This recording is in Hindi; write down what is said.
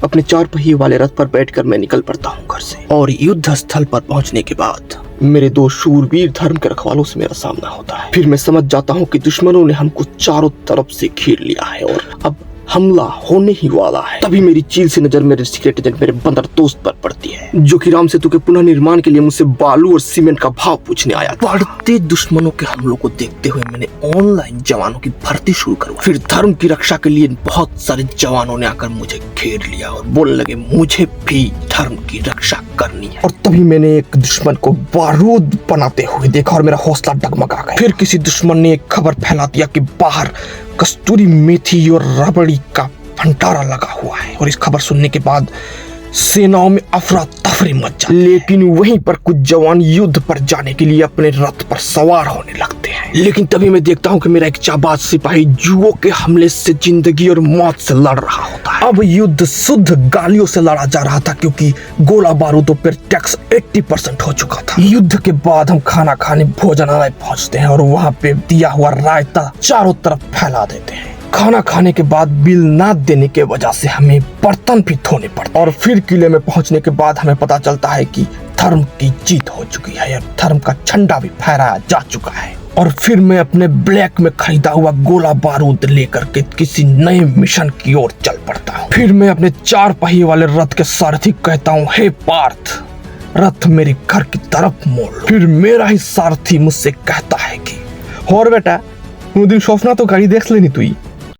अपने 4 पहिए वाले रथ पर बैठकर मैं निकल पड़ता हूँ घर से। और युद्ध स्थल पर पहुंचने के बाद मेरे 2 शूरवीर धर्म के रखवालों से मेरा सामना होता है। फिर मैं समझ जाता हूँ कि दुश्मनों ने हमको चारों तरफ से घेर लिया है और अब हमला होने ही वाला है। तभी मेरी चील से नजर मेरे सीक्रेट एजेंट मेरे बंदर दोस्त पर पड़ती है, जो कि राम सेतु के पुनः निर्माण के लिए मुझसे बालू और सीमेंट का भाव पूछने आया। बढ़ते दुश्मनों के हमलों को देखते हुए मैंने ऑनलाइन जवानों की भर्ती शुरू करवाई। फिर धर्म की रक्षा के लिए बहुत सारे जवानों ने आकर मुझे घेर लिया और बोलने लगे मुझे भी धर्म की रक्षा करनी है। और तभी मैंने एक दुश्मन को बारूद बनाते हुए देखा और मेरा हौसला डगमगा गया। फिर किसी दुश्मन ने एक खबर फैला दिया कि बाहर कस्तूरी मेथी और रबड़ी का भंडारा लगा हुआ है। और इस खबर सुनने के बाद सेनाओं में अफरा तफरी मच जाती है। लेकिन वहीं पर कुछ जवान युद्ध पर जाने के लिए अपने रथ पर सवार होने लगते हैं। लेकिन तभी मैं देखता हूँ कि मेरा एक जाबाज सिपाही जुओं के हमले से जिंदगी और मौत से लड़ रहा होता है। अब युद्ध शुद्ध गालियों से लड़ा जा रहा था, क्योंकि गोला बारूदों पर टैक्स 80% हो चुका था। युद्ध के बाद हम खाना खाने भोजनालय पहुंचते हैं और वहाँ पे दिया हुआ रायता चारों तरफ फैला देते हैं। खाना खाने के बाद बिल ना देने के वजह से हमें बर्तन भी धोने पड़ते। और फिर किले में पहुंचने के बाद हमें पता चलता है कि धर्म की जीत हो चुकी है और धर्म का झंडा भी फहराया जा चुका है। और फिर मैं अपने ब्लैक में खरीदा हुआ गोला बारूद लेकर के किसी नए मिशन की ओर चल पड़ता हूँ। फिर मैं अपने 4 पहिए वाले रथ के सारथी कहता हूँ, हे पार्थ, रथ मेरे घर की तरफ मोड़। फिर मेरा ही सारथी मुझसे कहता है कि और बेटा, दिन स्वप्न तो गाड़ी देख लेनी तुई।